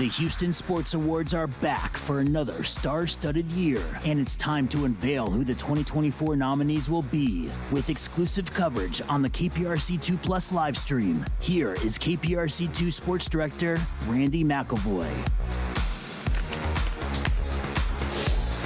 The Houston Sports Awards are back for another star-studded year, and it's time to unveil who the 2024 nominees will be with exclusive coverage on the KPRC2 Plus live stream. Here is KPRC2 Sports Director Randy McElvoy.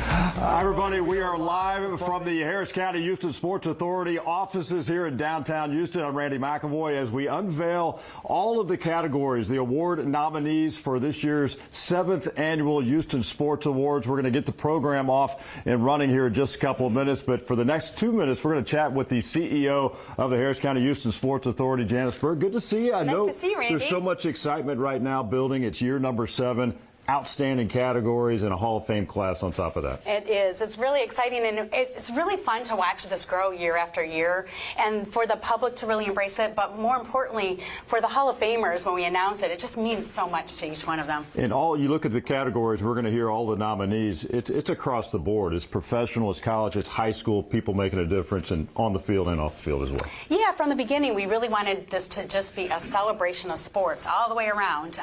Hi, everybody. We are live from the Harris County Houston Sports Authority offices here in downtown Houston. I'm Randy McElvoy as we unveil all of the categories, the award nominees for this year's 7th annual Houston Sports Awards. We're going to get the program off and running here in just a couple of minutes. But for the next 2 minutes, we're going to chat with the CEO of the Harris County Houston Sports Authority, Janice Berg. Good to see you. I know to see you, Randy. There's so much excitement right now building. It's year number 7. Outstanding categories and a Hall of Fame class on top of that. It is. It's really exciting, and it's really fun to watch this grow year after year, and for the public to really embrace it, but more importantly, for the Hall of Famers, when we announce it, it just means so much to each one of them. And you look at the categories, we're going to hear all the nominees. It's across the board. It's professional, it's college, it's high school, people making a difference, and on the field and off the field as well. Yeah, from the beginning, we really wanted this to just be a celebration of sports all the way around.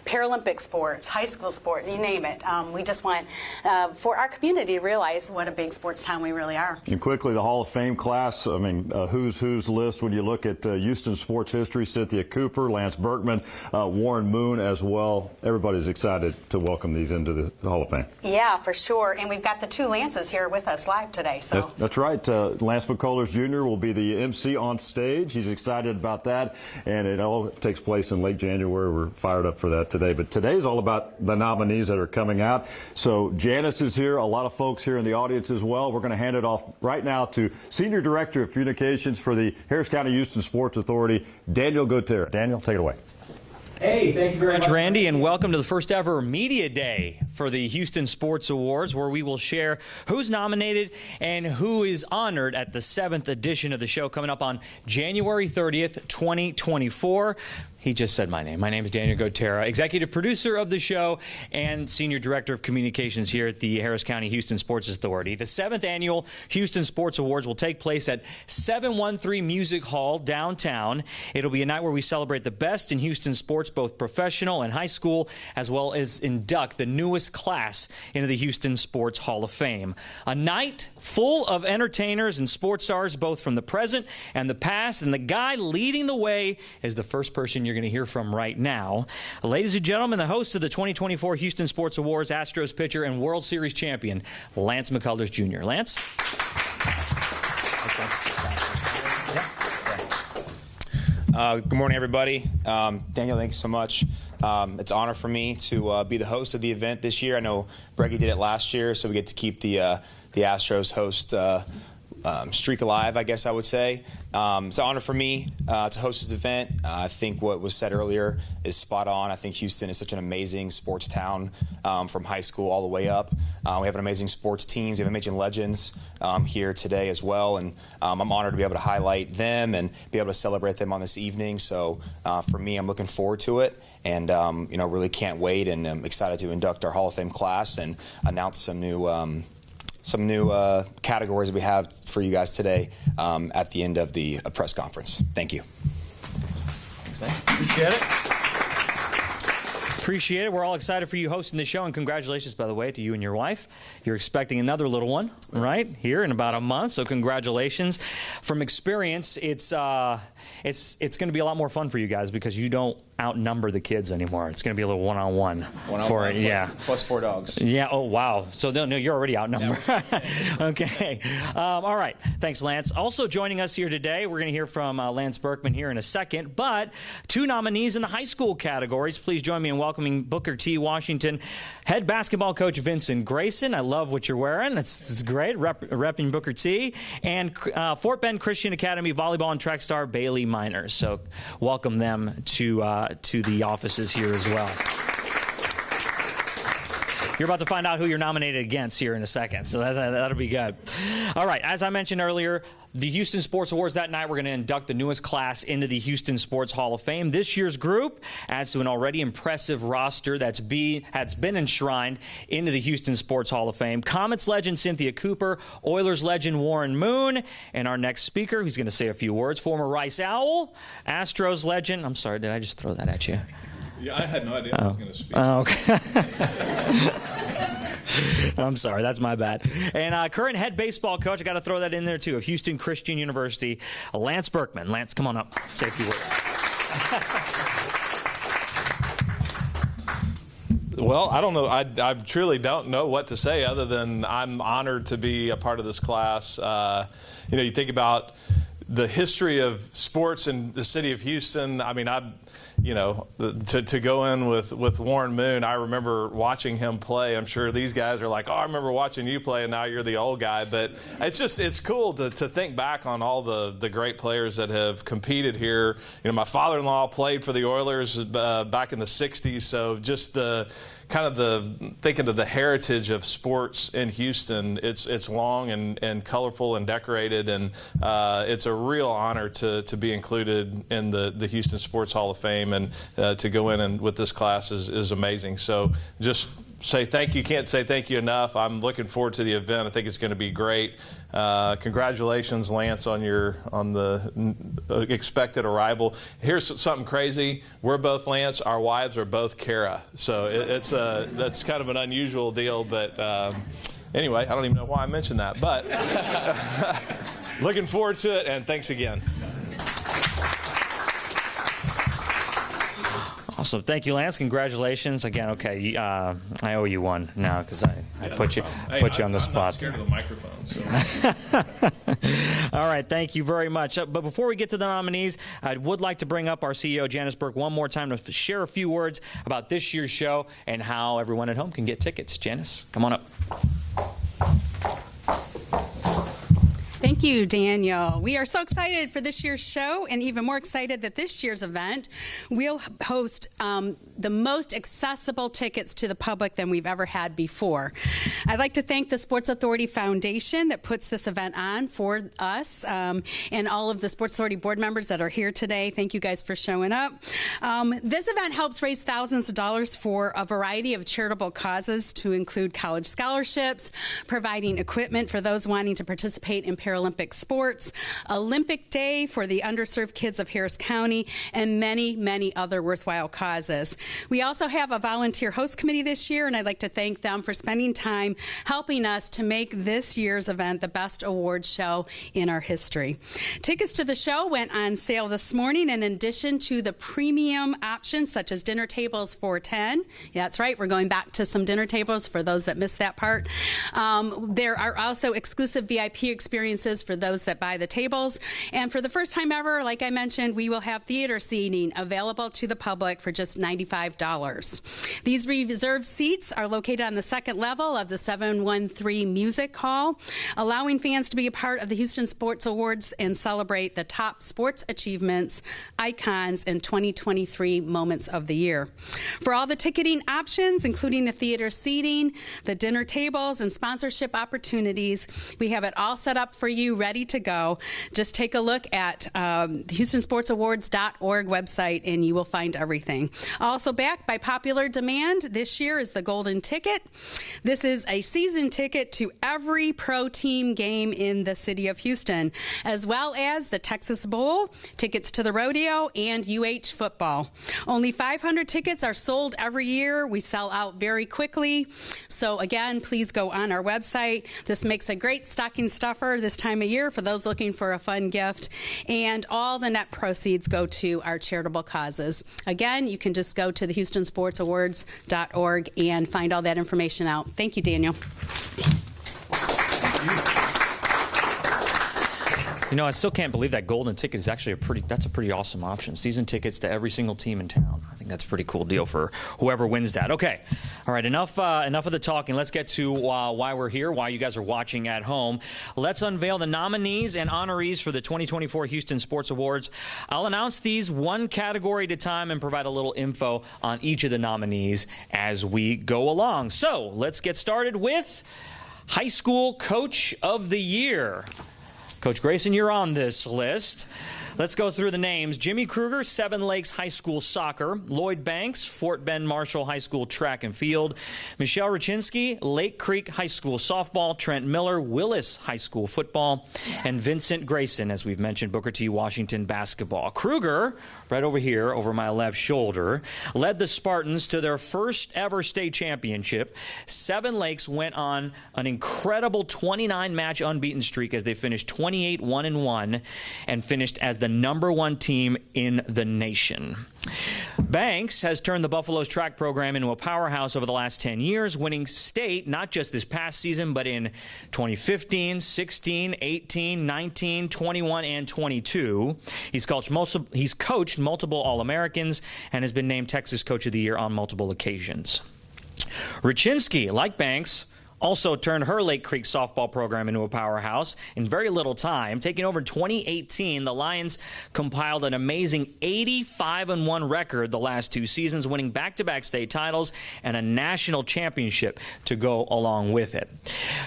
Paralympic sports, high school sport, you name it. We just want for our community to realize what a big sports town we really are. And quickly, the Hall of Fame class, I mean, who's list when you look at Houston sports history, Cynthia Cooper, Lance Berkman, Warren Moon as well. Everybody's excited to welcome these into the Hall of Fame. Yeah, for sure. And we've got the 2 Lances here with us live today. So That's right. Lance McCullers Jr. will be the MC on stage. He's excited about that. And it all takes place in late January. We're fired up for that today. But today's all about the nominees that are coming out. So Janice is here, a lot of folks here in the audience as well. We're going to hand it off right now to Senior Director of Communications for the Harris County Houston Sports Authority, Daniel Gotera. Daniel, take it away. Hey, thank you very much, Randy, and welcome to the first ever Media Day for the Houston Sports Awards, where we will share who's nominated and who is honored at the 7th edition of the show coming up on January 30th, 2024. He just said my name. My name is Daniel Gotera, executive producer of the show and senior director of communications here at the Harris County Houston Sports Authority. The 7th annual Houston Sports Awards will take place at 713 Music Hall downtown. It'll be a night where we celebrate the best in Houston sports, both professional and high school, as well as induct the newest class into the Houston Sports Hall of Fame. A night full of entertainers and sports stars, both from the present and the past, and the guy leading the way is the first person you're going to hear from right now. Ladies and gentlemen, the host of the 2024 Houston Sports Awards, Astros pitcher and World Series champion, Lance McCullers Jr. Lance? Good morning, everybody. Daniel, thank you so much. It's an honor for me to be the host of the event this year. I know Breggy did it last year, so we get to keep the Astros host streak alive, I guess I would say. It's an honor for me to host this event. I think what was said earlier is spot on. I think Houston is such an amazing sports town from high school all the way up. We have an amazing sports teams. We have amazing legends here today as well, and I'm honored to be able to highlight them and be able to celebrate them on this evening. So for me, I'm looking forward to it, and really can't wait, and I'm excited to induct our Hall of Fame class and announce some new categories we have for you guys today at the end of the press conference. Thank you. Thanks, man. Appreciate it. Appreciate it. We're all excited for you hosting the show, and congratulations, by the way, to you and your wife. You're expecting another little one, right, here in about a month, so congratulations. From experience, it's going to be a lot more fun for you guys because you don't outnumber the kids anymore. It's going to be a little one-on-one. One-on-one, yeah. Plus 4 dogs. Yeah, oh, wow. So, no, you're already outnumbered. Okay. All right. Thanks, Lance. Also joining us here today, we're going to hear from Lance Berkman here in a second, but 2 nominees in the high school categories. Please join me in welcoming Booker T. Washington head basketball coach Vincent Grayson. I love what you're wearing. It's great, repping Booker T. And Fort Bend Christian Academy volleyball and track star Bailey Miners. So welcome them to the offices here as well. You're about to find out who you're nominated against here in a second, so that'll be good. All right, as I mentioned earlier, the Houston Sports Awards that night, we're going to induct the newest class into the Houston Sports Hall of Fame. This year's group adds to an already impressive roster has been enshrined into the Houston Sports Hall of Fame. Comets legend Cynthia Cooper, Oilers legend Warren Moon, and our next speaker, who's going to say a few words, former Rice Owl, Astros legend, I'm sorry, did I just throw that at you? Yeah, I had no idea I was going to speak. Oh, okay. I'm sorry, that's my bad. And current head baseball coach, I got to throw that in there too, of Houston Christian University, Lance Berkman. Lance, come on up, say a few words. Well, I don't know. I truly don't know what to say other than I'm honored to be a part of this class. You think about the history of sports in the city of Houston. I mean, to go in with Warren Moon, I remember watching him play. I'm sure these guys are like, oh, I remember watching you play, and now you're the old guy. But it's cool to think back on all the great players that have competed here. My father-in-law played for the Oilers back in the 60s, so just thinking of the heritage of sports in Houston, it's long and colorful and decorated, and it's a real honor to be included in the Houston Sports Hall of Fame, and to go in and with this class is amazing. So just say thank you. Can't say thank you enough. I'm looking forward to the event. I think it's going to be great. Congratulations, Lance, on the expected arrival. Here's something crazy. We're both Lance. Our wives are both Kara. So that's kind of an unusual deal. But anyway, I don't even know why I mentioned that. But looking forward to it, and thanks again. Awesome. Thank you, Lance. Congratulations. Again, okay, I owe you one now because I put you on the spot. I'm not scared of the microphone. So. All right. Thank you very much. But before we get to the nominees, I would like to bring up our CEO, Janice Burke, one more time to share a few words about this year's show and how everyone at home can get tickets. Janice, come on up. Thank you, Daniel. We are so excited for this year's show, and even more excited that this year's event will host the most accessible tickets to the public than we've ever had before. I'd like to thank the Sports Authority Foundation that puts this event on for us, and all of the Sports Authority board members that are here today. Thank you guys for showing up. This event helps raise thousands of dollars for a variety of charitable causes, to include college scholarships, providing equipment for those wanting to participate in Paralympic sports, Olympic Day for the underserved kids of Harris County, and many, many other worthwhile causes. We also have a volunteer host committee this year, and I'd like to thank them for spending time helping us to make this year's event the best awards show in our history. Tickets to the show went on sale this morning, and in addition to the premium options such as dinner tables for $10. Yeah, that's right, we're going back to some dinner tables for those that missed that part. There are also exclusive VIP experiences for those that buy the tables. And for the first time ever, like I mentioned, we will have theater seating available to the public for just $95. These reserved seats are located on the second level of the 713 Music Hall, allowing fans to be a part of the Houston Sports Awards and celebrate the top sports achievements, icons, and 2023 moments of the year. For all the ticketing options, including the theater seating, the dinner tables, and sponsorship opportunities, we have it all set up for you, ready to go. Just take a look at the HoustonSportsAwards.org website, and you will find everything. Also back by popular demand this year is the Golden Ticket. This is a season ticket to every pro team game in the city of Houston, as well as the Texas Bowl, tickets to the rodeo, and UH football. Only 500 tickets are sold every year. We sell out very quickly. So again, please go on our website. This makes a great stocking stuffer this time of year for those looking for a fun gift. And all the net proceeds go to our charitable causes. Again, you can just go to the HoustonSportsAwards.org and find all that information out. Thank you, Daniel. I still can't believe that Golden Ticket is actually that's a pretty awesome option. Season tickets to every single team in town. I think that's a pretty cool deal for whoever wins that. Okay. All right. Enough of the talking. Let's get to why we're here, why you guys are watching at home. Let's unveil the nominees and honorees for the 2024 Houston Sports Awards. I'll announce these one category at a time and provide a little info on each of the nominees as we go along. So let's get started with High School Coach of the Year. Coach Grayson, you're on this list. Let's go through the names. Jimmy Kruger, Seven Lakes High School Soccer. Lloyd Banks, Fort Bend Marshall High School Track and Field. Michelle Rachinsky, Lake Creek High School Softball. Trent Miller, Willis High School Football. And Vincent Grayson, as we've mentioned, Booker T. Washington Basketball. Kruger, right over here, over my left shoulder, led the Spartans to their first ever state championship. Seven Lakes went on an incredible 29-match unbeaten streak as they finished 28-1-1 and finished as the #1 team in the nation. Banks has turned the Buffalo's track program into a powerhouse over the last 10 years, winning state not just this past season, but in 2015, 16, 18, 19, 21, and 22. He's coached multiple All-Americans and has been named Texas Coach of the Year on multiple occasions. Rachinsky, like Banks, also turned her Lake Creek softball program into a powerhouse in very little time. Taking over in 2018, the Lions compiled an amazing 85-1 record the last 2 seasons, winning back-to-back state titles and a national championship to go along with it.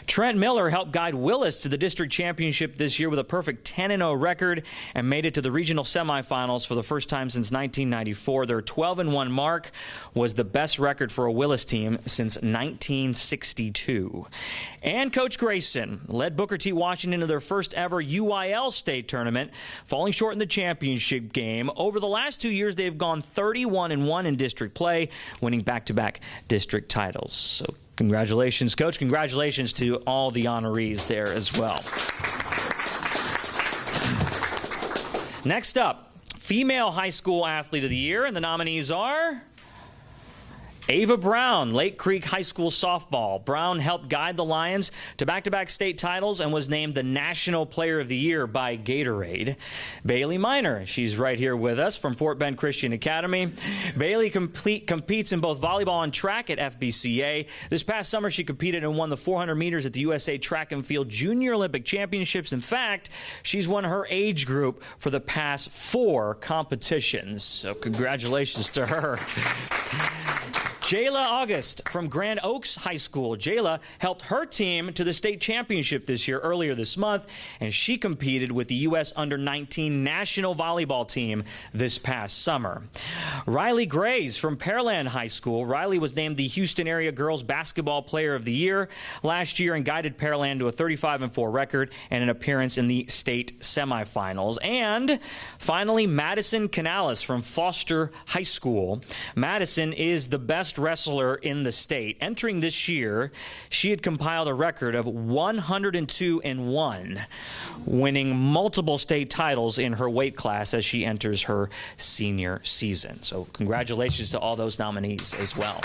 Trent Miller helped guide Willis to the district championship this year with a perfect 10-0 record and made it to the regional semifinals for the first time since 1994. Their 12-1 mark was the best record for a Willis team since 1962. And Coach Grayson led Booker T. Washington to their first ever UIL state tournament, falling short in the championship game. Over the last 2 years, they've gone 31-1 in district play, winning back-to-back district titles. So congratulations, Coach. Congratulations to all the honorees there as well. Next up, Female High School Athlete of the Year, and the nominees are Ava Brown, Lake Creek High School Softball. Brown helped guide the Lions to back-to-back state titles and was named the National Player of the Year by Gatorade. Bailey Miner, she's right here with us from Fort Bend Christian Academy. Bailey competes in both volleyball and track at FBCA. This past summer, she competed and won the 400 meters at the USA Track and Field Junior Olympic Championships. In fact, she's won her age group for the past 4 competitions. So congratulations to her. Jayla August from Grand Oaks High School. Jayla helped her team to the state championship this year earlier this month, and she competed with the U.S. Under-19 national volleyball team this past summer. Riley Grays from Pearland High School. Riley was named the Houston Area Girls Basketball Player of the Year last year and guided Pearland to a 35-4 record and an appearance in the state semifinals. And finally, Madison Canales from Foster High School. Madison is the best wrestler in the state. Entering this year, she had compiled a record of 102-1, winning multiple state titles in her weight class as she enters her senior season. So congratulations to all those nominees as well.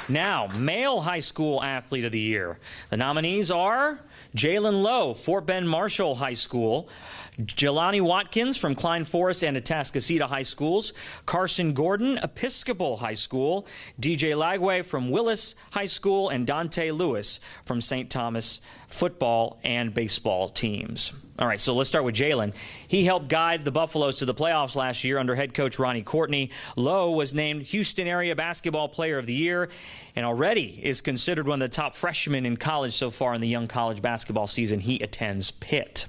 Now, Male High School Athlete of the Year. The nominees are Jalen Lowe, Fort Bend Marshall High School. Jelani Watkins from Klein Forest and Atascocita High Schools. Carson Gordon, Episcopal High School. DJ Lagway from Willis High School. And Dante Lewis from St. Thomas football and baseball teams. All right, so let's start with Jalen. He helped guide the Buffaloes to the playoffs last year under head coach Ronnie Courtney. Lowe was named Houston Area Basketball Player of the Year and already is considered one of the top freshmen in college so far in the young college basketball season. He attends Pitt.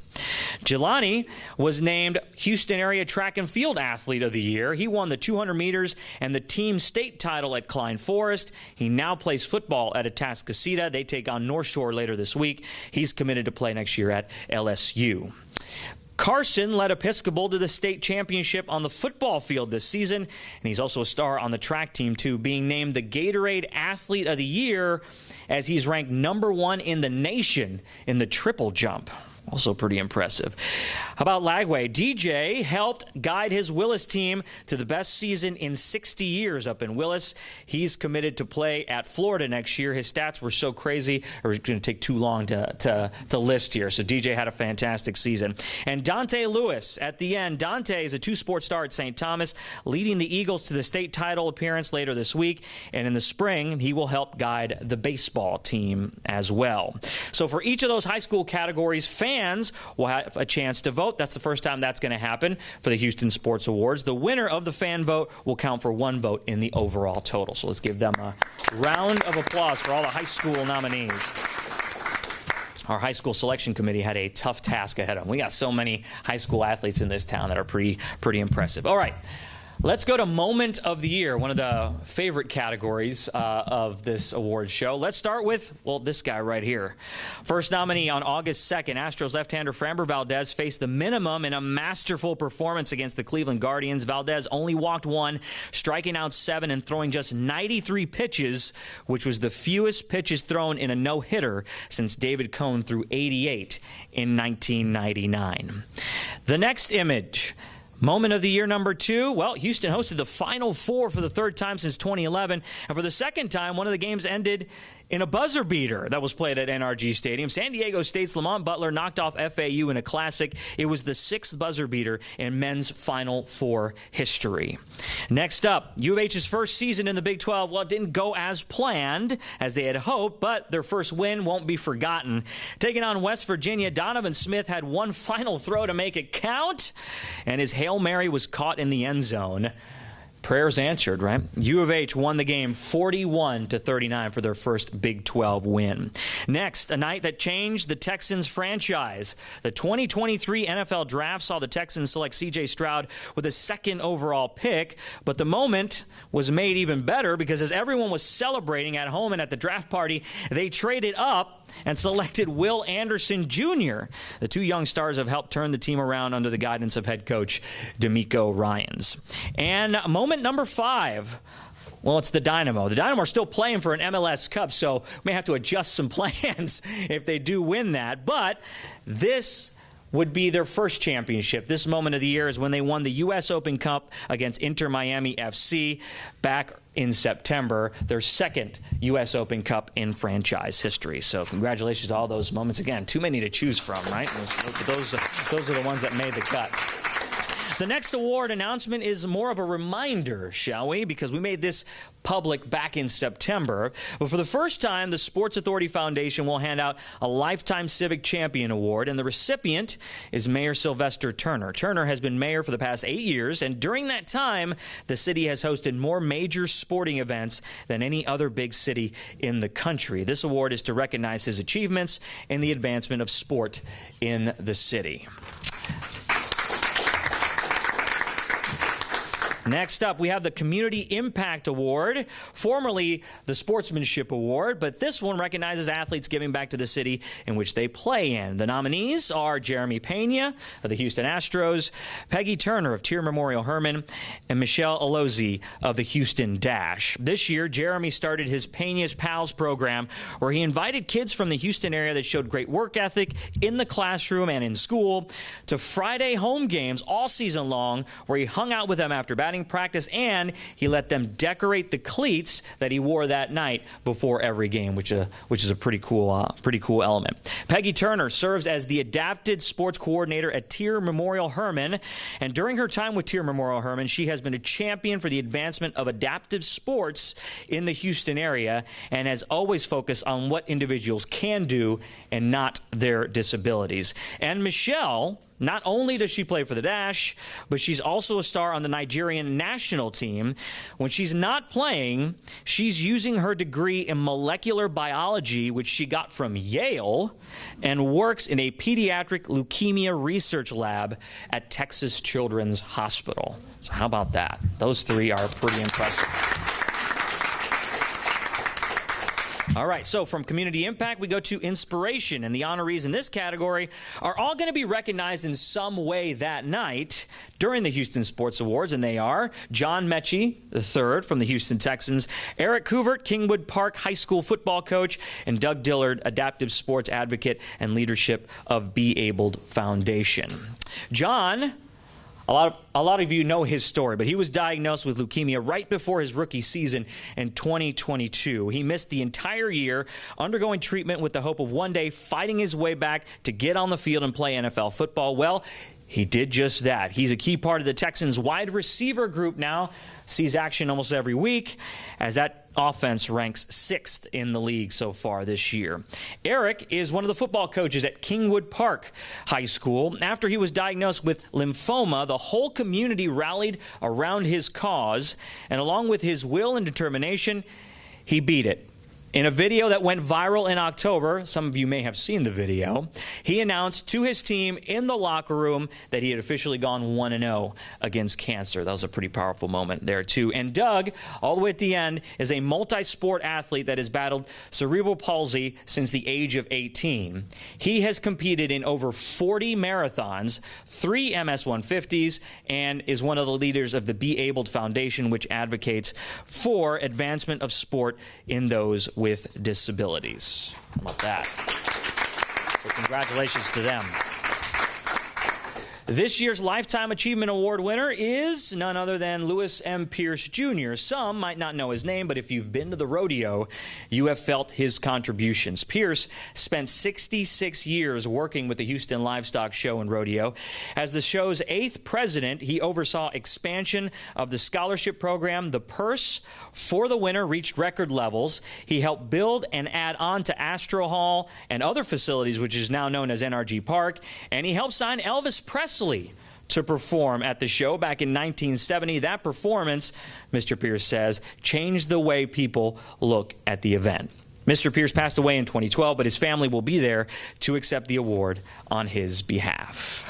Jelani was named Houston Area Track and Field Athlete of the Year. He won the 200 meters and the team state title at Klein Forest. He now plays football at Atascocita. They take on North Shore later this week. He's committed to play next year at LSU. Carson led Episcopal to the state championship on the football field this season, and he's also a star on the track team, too, being named the Gatorade Athlete of the Year as he's ranked #1 in the nation in the triple jump. Also pretty impressive. How about Lagway? DJ helped guide his Willis team to the best season in 60 years up in Willis. He's committed to play at Florida next year. His stats were so crazy, or it's going to take too long to list here. So DJ had a fantastic season. And Dante Lewis at the end. Dante is a 2-sport star at St. Thomas, leading the Eagles to the state title appearance later this week. And in the spring, he will help guide the baseball team as well. So for each of those high school categories, fans will have a chance to vote. That's the first time that's going to happen for the Houston Sports Awards. The winner of the fan vote will count for 1 vote in the overall total. So let's give them a round of applause for all the high school nominees. our high school selection committee had a tough task ahead of them. We got so many high school athletes in this town that are pretty impressive. All right. Let's go to Moment of the Year, one of the favorite categories of this award show. Let's start with, well, this guy right here. First nominee on August 2nd, Astros left-hander Framber Valdez faced the minimum in a masterful performance against the Cleveland Guardians. Valdez only walked 1, striking out 7 and throwing just 93 pitches, which was the fewest pitches thrown in a no-hitter since David Cone threw 88 in 1999. The next image. Moment of the year number 2, well, Houston hosted the Final Four for the 3rd time since 2011, and for the 2nd time, one of the games ended in a buzzer beater that was played at NRG Stadium. San Diego State's Lamont Butler knocked off FAU in a classic. It was the 6th buzzer beater in men's Final Four history. Next up, U of H's first season in the Big 12. Well, it didn't go as planned, as they had hoped, but their first win won't be forgotten. Taking on West Virginia, Donovan Smith had one final throw to make it count, and his Hail Mary was caught in the end zone. Prayers answered, right? U of H won the game 41-39 for their first Big 12 win. Next, a night that changed the Texans franchise. The 2023 NFL Draft saw the Texans select C.J. Stroud with a 2nd overall pick, but the moment was made even better because as everyone was celebrating at home and at the draft party, they traded up and selected Will Anderson Jr. The 2 young stars have helped turn the team around under the guidance of head coach DeMeco Ryans. And moment number 5. Well, it's the Dynamo. The Dynamo are still playing for an MLS Cup, so we may have to adjust some plans if they do win that. But this would be their first championship. This moment of the year is when they won the U.S. Open Cup against Inter Miami FC back in September, their 2nd U.S. Open Cup in franchise history. So congratulations to all those moments. Again, too many to choose from, right? Those are the ones that made the cut. The next award announcement is more of a reminder, shall we? Because we made this public back in September. But for the first time, the Sports Authority Foundation will hand out a Lifetime Civic Champion Award, and the recipient is Mayor Sylvester Turner. Turner has been mayor for the past 8 years, and during that time, the city has hosted more major sporting events than any other big city in the country. This award is to recognize his achievements in the advancement of sport in the city. Next up, we have the Community Impact Award, formerly the Sportsmanship Award, but this one recognizes athletes giving back to the city in which they play in. The nominees are Jeremy Pena of the Houston Astros, Peggy Turner of Tier Memorial Herman, and Michelle Alozzi of the Houston Dash. This year, Jeremy started his Pena's Pals program, where he invited kids from the Houston area that showed great work ethic in the classroom and in school to Friday home games all season long, where he hung out with them after batting practice, and he let them decorate the cleats that he wore that night before every game, which is a pretty cool element. Peggy Turner serves as the Adapted Sports Coordinator at Tier Memorial Herman, and during her time with Tier Memorial Herman, she has been a champion for the advancement of adaptive sports in the Houston area and has always focused on what individuals can do and not their disabilities. And Michelle, not only does she play for the Dash, but she's also a star on the Nigerian national team. When she's not playing, she's using her degree in molecular biology, which she got from Yale, and works in a pediatric leukemia research lab at Texas Children's Hospital. So how about that? Those 3 are pretty impressive. All right, so from Community Impact, we go to Inspiration, and the honorees in this category are all going to be recognized in some way that night during the Houston Sports Awards, and they are John Mechie III from the Houston Texans, Eric Couvert, Kingwood Park High School football coach, and Doug Dillard, adaptive sports advocate and leadership of Be Abled Foundation. John, a lot of you know his story, but he was diagnosed with leukemia right before his rookie season in 2022. He missed the entire year, undergoing treatment with the hope of one day fighting his way back to get on the field and play NFL football. Well, he did just that. He's a key part of the Texans' wide receiver group now, sees action almost every week, as that offense ranks 6th in the league so far this year. Eric is one of the football coaches at Kingwood Park High School. After he was diagnosed with lymphoma, the whole community rallied around his cause, and along with his will and determination, he beat it. In a video that went viral in October, some of you may have seen the video, he announced to his team in the locker room that he had officially gone 1-0 against cancer. That was a pretty powerful moment there, too. And Doug, all the way at the end, is a multi-sport athlete that has battled cerebral palsy since the age of 18. He has competed in over 40 marathons, 3 MS 150s, and is one of the leaders of the Be Abled Foundation, which advocates for advancement of sport in those with disabilities. How about that? So congratulations to them. This year's Lifetime Achievement Award winner is none other than Lewis M. Pierce Jr. Some might not know his name, but if you've been to the rodeo, you have felt his contributions. Pierce spent 66 years working with the Houston Livestock Show and Rodeo. As the show's 8th president, he oversaw expansion of the scholarship program. The purse for the winner reached record levels. He helped build and add on to Astro Hall and other facilities, which is now known as NRG Park, and he helped sign Elvis Presley to perform at the show back in 1970. That performance, Mr. Pierce says, changed the way people look at the event. Mr. Pierce passed away in 2012, but his family will be there to accept the award on his behalf.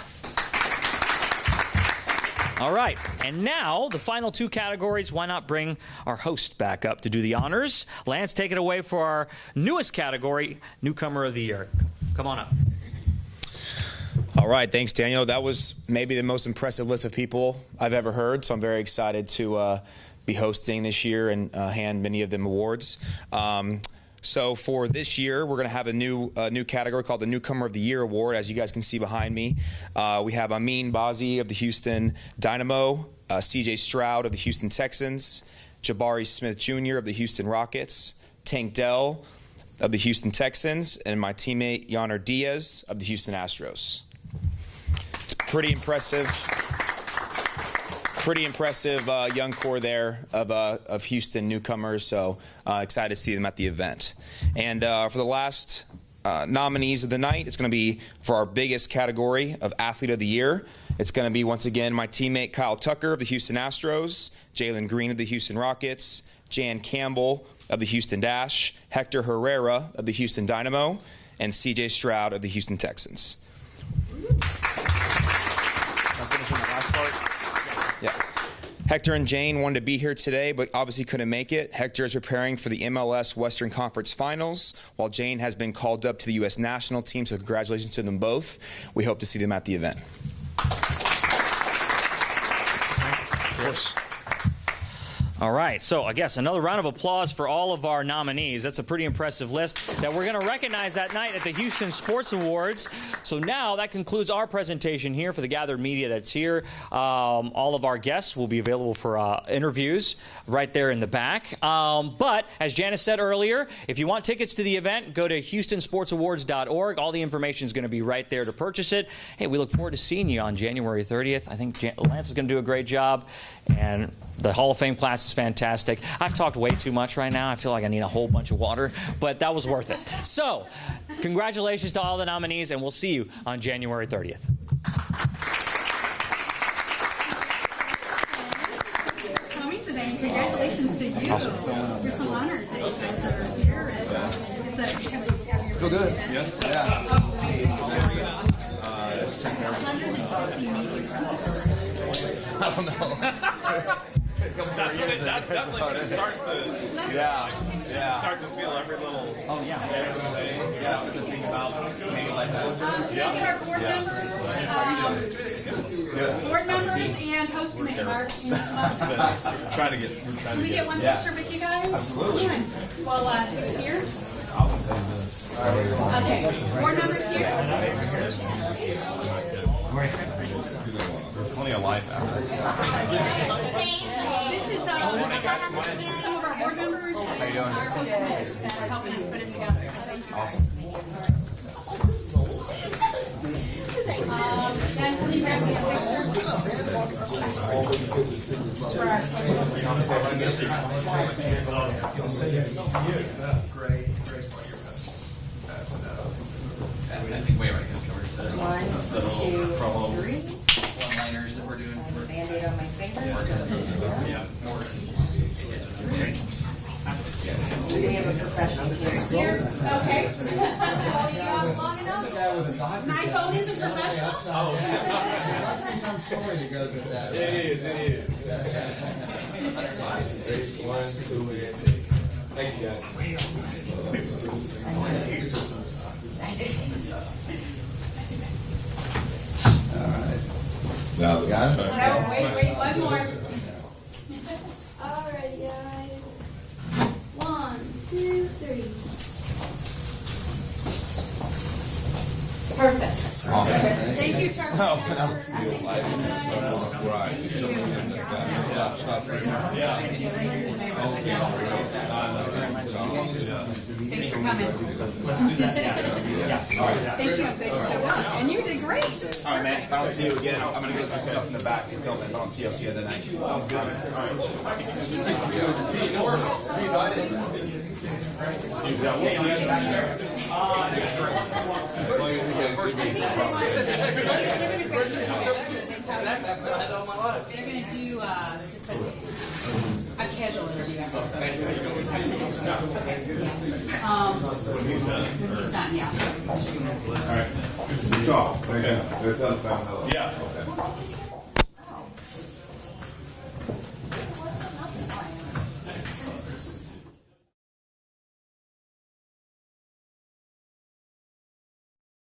All right, and now the final 2 categories. Why not bring our host back up to do the honors? Lance, take it away for our newest category, Newcomer of the Year. Come on up. All right, thanks, Daniel. That was maybe the most impressive list of people I've ever heard, so I'm very excited to be hosting this year and hand many of them awards. So for this year, we're going to have a new category called the Newcomer of the Year Award. As you guys can see behind me, we have Amin Bazi of the Houston Dynamo, C.J. Stroud of the Houston Texans, Jabari Smith Jr. of the Houston Rockets, Tank Dell of the Houston Texans, and my teammate Yonner Diaz of the Houston Astros. It's pretty impressive young core there of Houston newcomers, so excited to see them at the event. And for the last nominees of the night, it's going to be for our biggest category of Athlete of the Year. It's going to be, once again, my teammate Kyle Tucker of the Houston Astros, Jalen Green of the Houston Rockets, Jan Campbell of the Houston Dash, Hector Herrera of the Houston Dynamo, and C.J. Stroud of the Houston Texans. Yeah. Hector and Jane wanted to be here today, but obviously couldn't make it. Hector is preparing for the MLS Western Conference Finals, while Jane has been called up to the U.S. national team, so congratulations to them both. We hope to see them at the event. Of course. All right, so I guess another round of applause for all of our nominees. That's a pretty impressive list that we're going to recognize that night at the Houston Sports Awards. So now that concludes our presentation here for the gathered media that's here. All of our guests will be available for interviews right there in the back. But as Janice said earlier, if you want tickets to the event, go to HoustonSportsAwards.org. All the information is going to be right there to purchase it. Hey, we look forward to seeing you on January 30th. I think Lance is going to do a great job, and the Hall of Fame class is fantastic. I've talked way too much right now. I feel like I need a whole bunch of water, but that was worth it. So, congratulations to all the nominees, and we'll see you on January 30th. Coming today, and congratulations to you. Awesome. We're so honored that you guys are here. And it's a Feel good. Yeah. I don't know. That's when it definitely when it starts to start to feel every little everything. Yeah, to think about maybe like that. Can we get our board members? Board members and host committee. Mark. Can we get one picture with you guys? Absolutely. Well, here. I'll say this. Okay. Board members here. There's plenty of life after. This is some of our board members and our host committee that are helping us put it together. Awesome. And can you grab these pictures? For our I think we already have covered that. 1, 2, 3. One-liners that we're doing for Band-Aid on my fingers. yeah. We have a professional here. Okay. There's a guy with a doctor. My phone isn't professional. There must be some story that goes with that. Right? It is. Thank you, guys. Got it? No, wait, one more. All right, guys. 1, 2, 3. Perfect. Thank you, Charlie. Thanks for coming. Let's do that. Yeah. Thank you. I'm glad you showed up. And you did great. All right, man. If I don't see you again, I'm going to get myself in the back to film it. If I don't see you, I'll see you the night. Sounds good. They're going to do just a casual interview. When he's done, yeah. All right. Good to see you. Yeah.